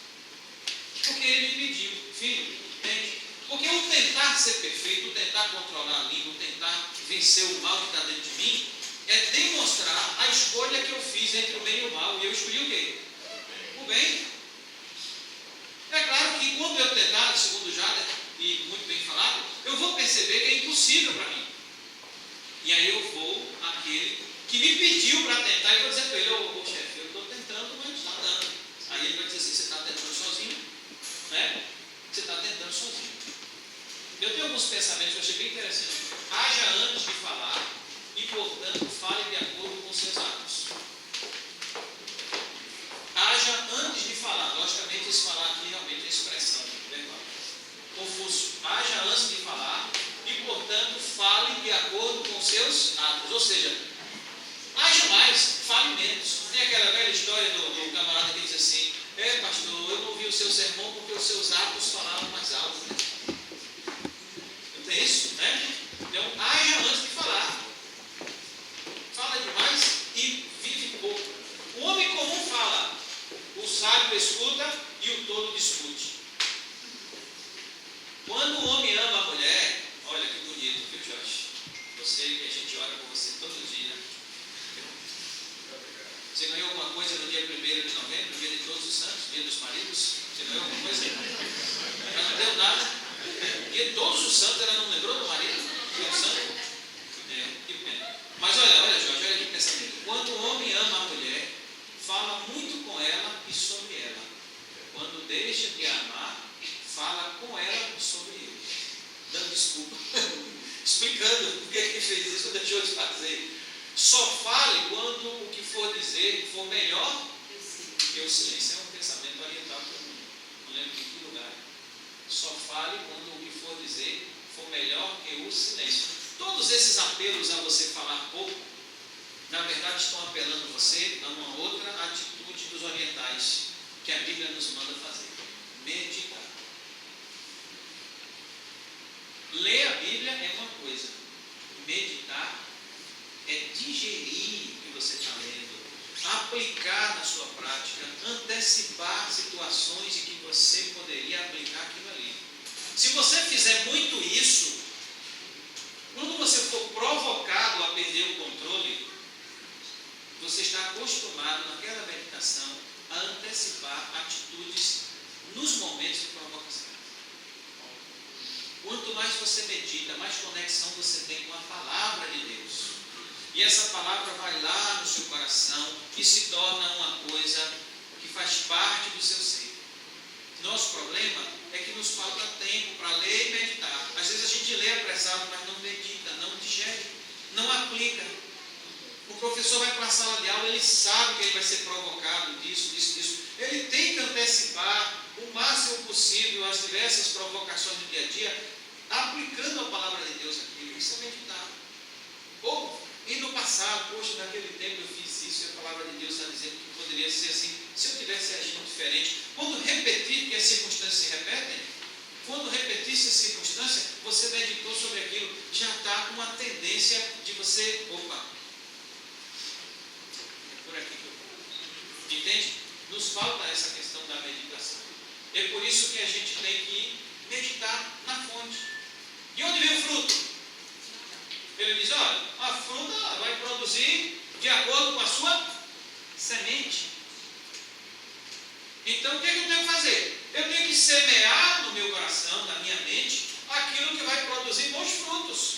Porque Ele me pediu, filho, tente. Porque o tentar ser perfeito, o tentar controlar a língua, o tentar vencer o mal que está dentro de mim, livres entre o bem e o mal, e eu escolhi o quê? O bem. É claro que quando eu tentar, segundo Jader, e muito bem falado, eu vou perceber que é impossível para mim. E aí eu vou àquele que me pediu para tentar, e vou dizer para ele, ô chefe, eu estou tentando, mas não está dando. Aí ele vai dizer assim, você está tentando sozinho? Né? Você está tentando sozinho. Eu tenho alguns pensamentos que eu achei bem interessantes. Haja antes de falar, e portanto fale de acordo com seus atos. Haja antes de falar. Logicamente, esse falar aqui realmente é expressão verbal. Confúcio. Haja antes de falar e, portanto, fale de acordo com seus atos. Ou seja, haja mais, fale menos. Tem aquela velha história do camarada que diz assim: pastor, eu não ouvi o seu sermão porque os seus atos falaram mais alto. Não tem isso, né? Então, haja antes de falar. Fala demais e vive pouco. O homem comum fala, o sábio escuta e o tolo discute. Quando o homem ama a mulher, olha que bonito, viu, Josh? Você que a gente ora por você todo dia. Você ganhou alguma coisa no dia 1º de novembro, dia de Todos os Santos, dia dos maridos? Você ganhou alguma coisa? Ela não deu nada. Dia de Todos os Santos, ela não lembrou do marido? Que é o santo? Que pena. Mas olha, Jorge, olha que pensamento. Quando o homem ama a mulher, fala muito com ela e sobre ela. Quando deixa de amar, fala com ela e sobre ele. Dando desculpa, explicando por que ele fez isso ou deixou de fazer. Só fale quando o que for dizer for melhor que o silêncio. É um pensamento oriental que eu não lembro em que lugar. Só fale quando o que for dizer for melhor que o silêncio. Todos esses apelos a você falar pouco, na verdade estão apelando você a uma outra atitude dos orientais que a Bíblia nos manda fazer: meditar. Ler a Bíblia é uma coisa, meditar é digerir o que você está lendo, aplicar na sua prática, antecipar situações em que você poderia aplicar aquilo ali. Se você fizer muito isso, quando você for provocado a perder o controle, você está acostumado naquela meditação a antecipar atitudes nos momentos de provocação. Quanto mais você medita, mais conexão você tem com a palavra de Deus. E essa palavra vai lá no seu coração e se torna uma coisa que faz parte do seu ser. Nosso problema é que nos falta tempo para ler e meditar. Às vezes a gente lê apressado, mas não medita, não digere, não aplica. O professor vai para a sala de aula, ele sabe que ele vai ser provocado disso. Ele tem que antecipar o máximo possível as diversas provocações do dia a dia, aplicando a palavra de Deus aqui. Isso é meditar. Ou, e no passado, poxa, naquele tempo eu fiz isso, e a palavra de Deus está dizendo que poderia ser assim, se eu tivesse agido diferente. Quando repetir, que as circunstâncias se repetem, quando repetisse a circunstância, você meditou sobre aquilo, já está com uma tendência de você, opa, é por aqui que eu vou. Entende? Nos falta essa questão da meditação. É por isso que a gente tem que meditar na fonte. De onde vem o fruto? Ele diz, olha, a fruta vai produzir de acordo com a sua semente. Então o que eu tenho que fazer? Eu tenho que semear no meu coração, na minha mente, aquilo que vai produzir bons frutos.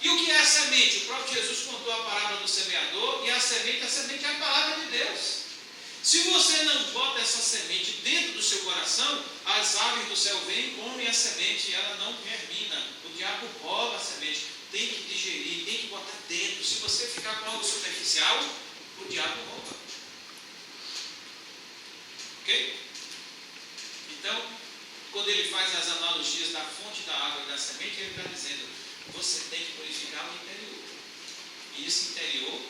E o que é a semente? O próprio Jesus contou a parábola do semeador, e a semente é a palavra de Deus. Se você não bota essa semente dentro do seu coração, as aves do céu vêm, comem a semente e ela não germina. O diabo rouba a semente. Tem que digerir, tem que botar dentro. Se você ficar com algo superficial, o diabo rouba. Ok? Então, quando ele faz as analogias da fonte da água e da semente, ele está dizendo, você tem que purificar o interior. E esse interior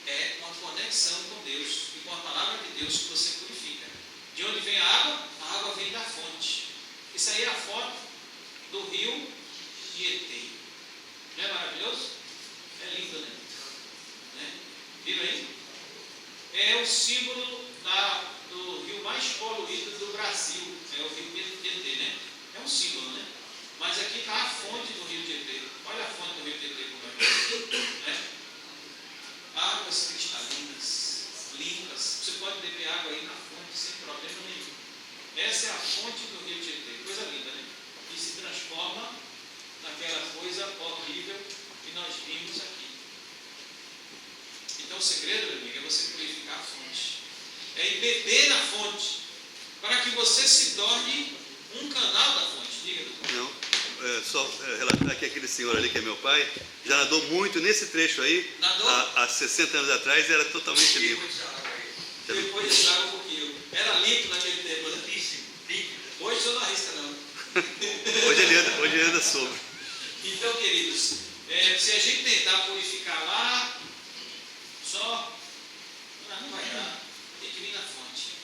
é uma conexão com Deus e com a palavra de Deus que você purifica. De onde vem a água? A água vem da fonte. Isso aí é a foto do rio Tietê. Não é maravilhoso? É lindo, né? Viram aí? É o símbolo do rio mais poluído do Brasil. É o rio Tietê, né? É um símbolo, né? Mas aqui está a fonte do rio Tietê. Olha a fonte do rio Tietê como é. Né? Águas cristalina. o segredo, meu amigo, é você purificar a fonte. É ir beber na fonte, para que você se torne um canal da fonte. Diga, doutor. Não, só relatar que aquele senhor ali, que é meu pai, já nadou muito nesse trecho aí. Nadou? Há 60 anos atrás era totalmente limpo. Depois de água um pouquinho. Era limpo naquele tempo, né? Hoje você não arrisca, não. Hoje ele anda sobre. Então, queridos, se a gente tentar purificar lá, só não vai dar. Tem que vir na fonte.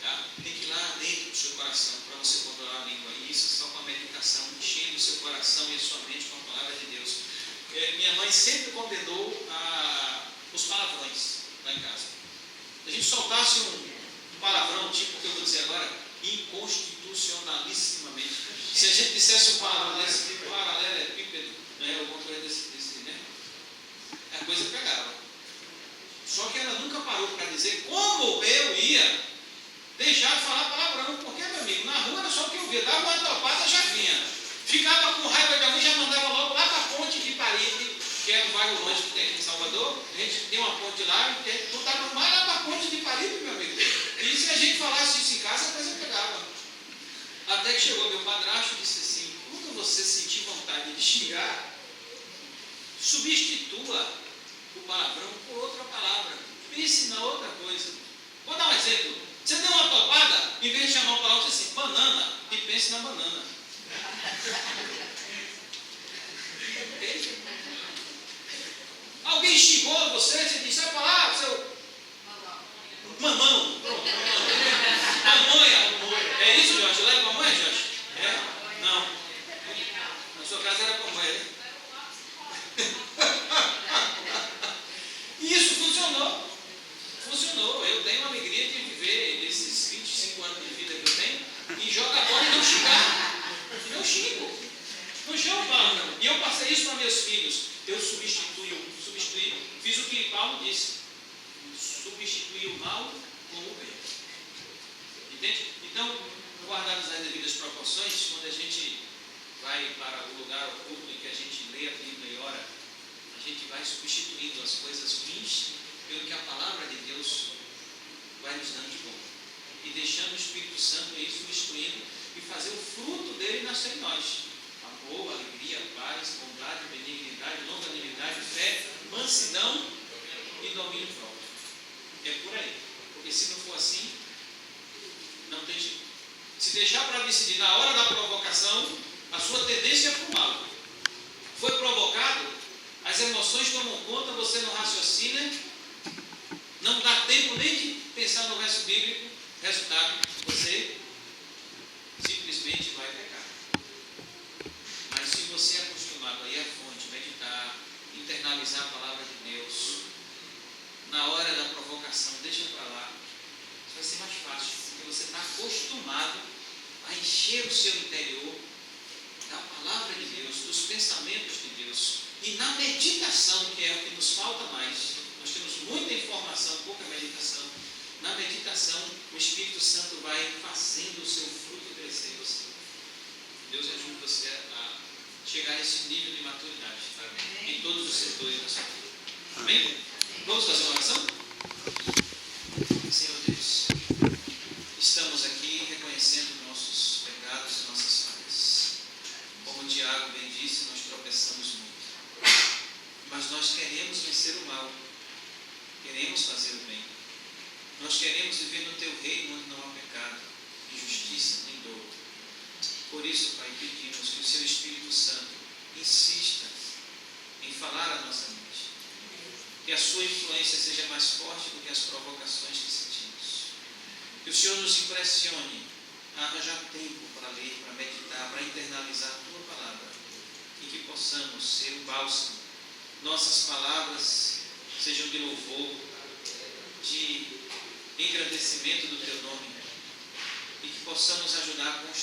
Tá? Tem que ir lá dentro do seu coração para você controlar a língua. E isso é só com a meditação, enchendo o seu coração e a sua mente com a palavra de Deus. Minha mãe sempre condenou os palavrões lá em casa. Se a gente soltasse um palavrão, tipo o que eu vou dizer agora, inconstitucionalissimamente. Se a gente dissesse um palavrão desse, tipo paralelepípedo, né, alguma coisa desse, né? A coisa pegava. Só que ela nunca parou para dizer como eu ia deixar de falar palavrão, porque, meu amigo, na rua era só o que eu via, dava uma topada, já vinha. Ficava com raiva de alguém, já mandava logo lá para a ponte de Paripe, que é um bairro longe que tem aqui em Salvador. A gente tem uma ponte lá, então estava mais lá para a ponte de Paripe, meu amigo. E se a gente falasse isso em casa, a coisa pegava. Até que chegou meu padrasto e disse assim: quando você sentir vontade de xingar, substitua o palavrão por outra palavra. Pense na outra coisa. Vou dar um exemplo. Você deu uma topada, em vez de chamar o palavra, você assim, banana, e pense na banana. Alguém xingou você disse, vai falar, seu mamão. Pronto. Mamonha. É isso, Jorge? Leva mamonha, Jorge? É? Não. Na sua casa era mamonha, né? E isso funcionou. Funcionou. Eu tenho a alegria de viver esses 25 anos de vida que eu tenho e jogar bola e não xingar. Não xingo. Não chamo palavrão. E eu passei isso para meus filhos. Eu substituí, fiz o que Paulo disse. Substituí o mal com o bem. Entende? Então, guardadas as devidas proporções, quando a gente vai para o lugar oculto em que a gente lê a Bíblia e ora, a gente vai substituindo as coisas ruins pelo que a palavra de Deus vai nos dando de bom. E deixando o Espírito Santo aí substituindo e fazer o fruto dele nascer em nós. Amor, alegria, paz, bondade, benignidade, longanimidade, fé, mansidão e domínio próprio. É por aí. Porque se não for assim, não tem jeito. Se deixar para decidir na hora da provocação, a sua tendência é para o mal. Foi provocado, as emoções tomam conta, você não raciocina, não dá tempo nem de pensar no verso bíblico, resultado, você simplesmente vai pecar. Mas se você é acostumado a ir à fonte, meditar, internalizar a palavra de Deus, na hora da provocação, deixa para lá, isso vai ser mais fácil, porque você está acostumado a encher o seu interior da palavra de Deus, dos pensamentos de Deus. E na meditação, que é o que nos falta mais, nós temos muita informação, pouca meditação. Na meditação, o Espírito Santo vai fazendo o seu fruto crescer em você. Deus ajude você a chegar a esse nível de maturidade, tá? Em todos os setores da sua vida. Amém? Vamos fazer uma oração? Senhor Deus, estamos aqui reconhecendo nossos pecados e nossas falhas. Como o Tiago bem disse, nós tropeçamos muito. Mas nós queremos vencer o mal. Queremos fazer o bem. Nós queremos viver no Teu reino onde não há pecado, injustiça nem dor. Por isso, Pai, pedimos que o Seu Espírito Santo insista em falar a nossa mente. Que a Sua influência seja mais forte do que as provocações que sentimos. Que o Senhor nos impressione a arranjar tempo para ler, para meditar, para internalizar a Tua palavra. E que possamos ser o bálsamo. Nossas palavras sejam de louvor, de engrandecimento do Teu nome, e que possamos ajudar a construir